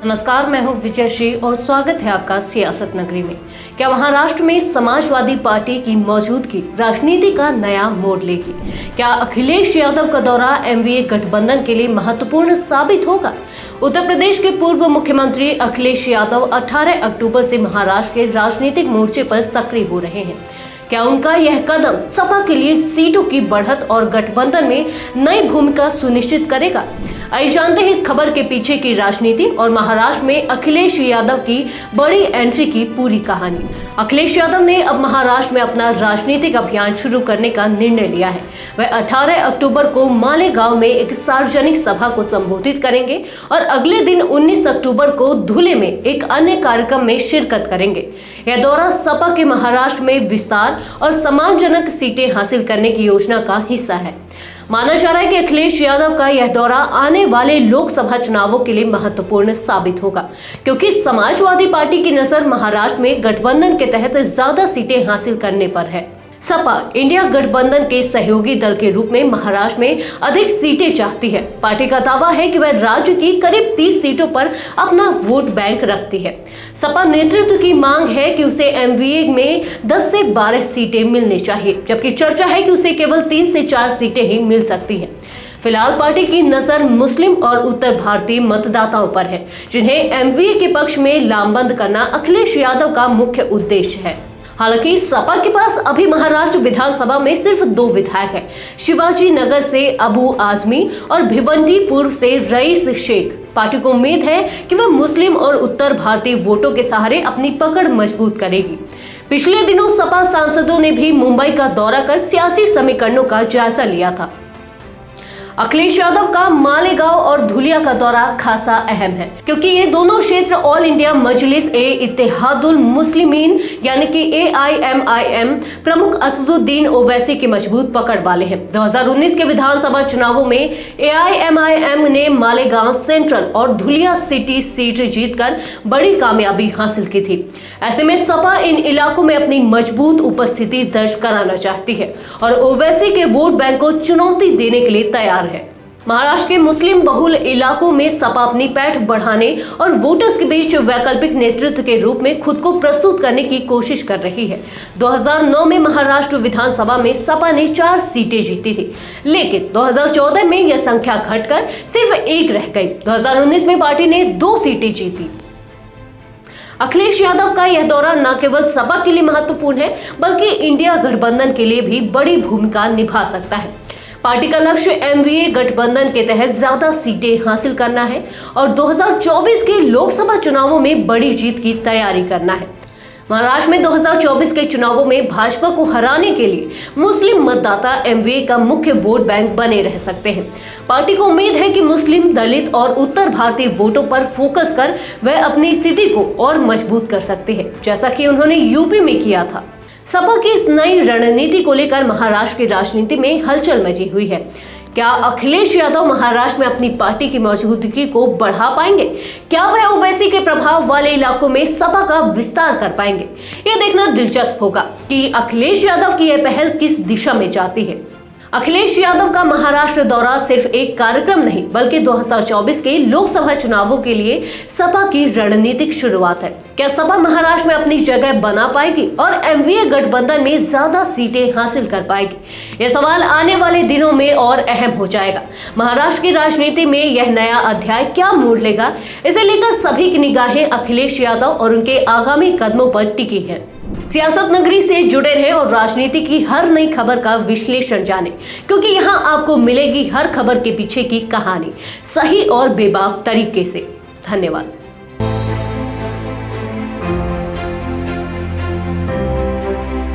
नमस्कार, मैं हूं विजय श्री और स्वागत है आपका सियासत नगरी में। क्या महाराष्ट्र में समाजवादी पार्टी की मौजूदगी राजनीति का नया मोड़ लेगी? क्या अखिलेश यादव का दौरा एनडीए गठबंधन के लिए महत्वपूर्ण साबित होगा? उत्तर प्रदेश के पूर्व मुख्यमंत्री अखिलेश यादव 18 अक्टूबर से महाराष्ट्र के राजनीतिक मोर्चे पर सक्रिय हो रहे हैं। क्या उनका यह कदम सपा के लिए सीटों की बढ़त और गठबंधन में नई भूमिका सुनिश्चित करेगा? आइए जानते हैं इस खबर के पीछे की राजनीति और महाराष्ट्र में अखिलेश यादव की बड़ी एंट्री की पूरी कहानी। अखिलेश यादव ने अब महाराष्ट्र में अपना राजनीतिक अभियान शुरू करने का निर्णय लिया है। वह 18 अक्टूबर को मालेगांव में एक सार्वजनिक सभा को संबोधित करेंगे और अगले दिन 19 अक्टूबर को धुले में एक अन्य कार्यक्रम में शिरकत करेंगे। यह दौरा सपा के महाराष्ट्र में विस्तार और सम्मानजनक सीटें हासिल करने की योजना का हिस्सा है। माना जा रहा है कि अखिलेश यादव का यह दौरा आने वाले लोकसभा चुनावों के लिए महत्वपूर्ण साबित होगा, क्योंकि समाजवादी पार्टी की नजर महाराष्ट्र में गठबंधन के तहत ज्यादा सीटें हासिल करने पर है। सपा इंडिया गठबंधन के सहयोगी दल के रूप में महाराष्ट्र में अधिक सीटें चाहती है। पार्टी का दावा है कि वह राज्य की करीब 30 सीटों पर अपना वोट बैंक रखती है। सपा नेतृत्व की मांग है कि उसे एमवीए में 10 से 12 सीटें मिलनी चाहिए, जबकि चर्चा है कि उसे केवल 3 से 4 सीटें ही मिल सकती हैं। फिलहाल पार्टी की नजर मुस्लिम और उत्तर भारतीय मतदाताओं पर है, जिन्हें एमवीए के पक्ष में लामबंद करना अखिलेश यादव का मुख्य उद्देश्य है। हालांकि सपा के पास अभी महाराष्ट्र विधानसभा में सिर्फ 2 विधायक हैं, शिवाजी नगर से अबू आजमी और भिवंडीपुर से रईस शेख। पार्टी को उम्मीद है कि वह मुस्लिम और उत्तर भारतीय वोटों के सहारे अपनी पकड़ मजबूत करेगी। पिछले दिनों सपा सांसदों ने भी मुंबई का दौरा कर सियासी समीकरणों का जायजा लिया था। अखिलेश यादव का मालेगांव और धुलिया का दौरा खासा अहम है, क्योंकि ये दोनों क्षेत्र ऑल इंडिया मजलिस ए इत्तेहादुल मुस्लिमीन यानी कि AIMIM प्रमुख असदुद्दीन ओवैसी की मजबूत पकड़ वाले हैं। 2019 के विधानसभा चुनावों में AIMIM ने मालेगांव सेंट्रल और धुलिया सिटी सीट जीतकर बड़ी कामयाबी हासिल की थी। ऐसे में सपा इन इलाकों में अपनी मजबूत उपस्थिति दर्ज कराना चाहती है और ओवैसी के वोट बैंक को चुनौती देने के लिए तैयार है। महाराष्ट्र के मुस्लिम बहुल इलाकों में सपा अपनी पैठ बढ़ाने और वोटर्स के बीच वैकल्पिक नेतृत्व के रूप में खुद को प्रस्तुत करने की कोशिश कर रही है। 2009 में महाराष्ट्र विधानसभा में सपा ने 4 सीटें जीती थी, लेकिन 2014 में यह संख्या घटकर सिर्फ 1 रह गई। 2019 में पार्टी ने 2 सीटें जीती। अखिलेश यादव का यह दौरा न केवल सपा के लिए महत्वपूर्ण है, बल्कि इंडिया गठबंधन के लिए भी बड़ी भूमिका निभा सकता है। पार्टी का लक्ष्य एमवीए गठबंधन के तहत ज्यादा सीटें हासिल करना है और 2024 के लोकसभा चुनावों में बड़ी जीत की तैयारी करना है। महाराष्ट्र में 2024 के चुनावों में भाजपा को हराने के लिए मुस्लिम मतदाता एमवीए का मुख्य वोट बैंक बने रह सकते हैं। पार्टी को उम्मीद है कि मुस्लिम, दलित और उत्तर भारतीय वोटों पर फोकस कर वह अपनी स्थिति को और मजबूत कर सकते हैं, जैसा कि उन्होंने यूपी में किया था। सपा की इस नई रणनीति को लेकर महाराष्ट्र की राजनीति में हलचल मची हुई है। क्या अखिलेश यादव महाराष्ट्र में अपनी पार्टी की मौजूदगी को बढ़ा पाएंगे? क्या वह ओवैसी के प्रभाव वाले इलाकों में सपा का विस्तार कर पाएंगे? यह देखना दिलचस्प होगा कि अखिलेश यादव की यह पहल किस दिशा में जाती है। अखिलेश यादव का महाराष्ट्र दौरा सिर्फ एक कार्यक्रम नहीं, बल्कि 2024 के लोकसभा चुनावों के लिए सपा की रणनीतिक शुरुआत है। क्या सपा महाराष्ट्र में अपनी जगह बना पाएगी और एमवीए गठबंधन में ज्यादा सीटें हासिल कर पाएगी? यह सवाल आने वाले दिनों में और अहम हो जाएगा। महाराष्ट्र की राजनीति में यह नया अध्याय क्या मोड़ लेगा, इसे लेकर सभी की निगाहें अखिलेश यादव और उनके आगामी कदमों पर टिकी है। सियासत नगरी से जुड़े रहे और राजनीति की हर नई खबर का विश्लेषण जाने, क्योंकि यहाँ आपको मिलेगी हर खबर के पीछे की कहानी सही और बेबाक तरीके से। धन्यवाद।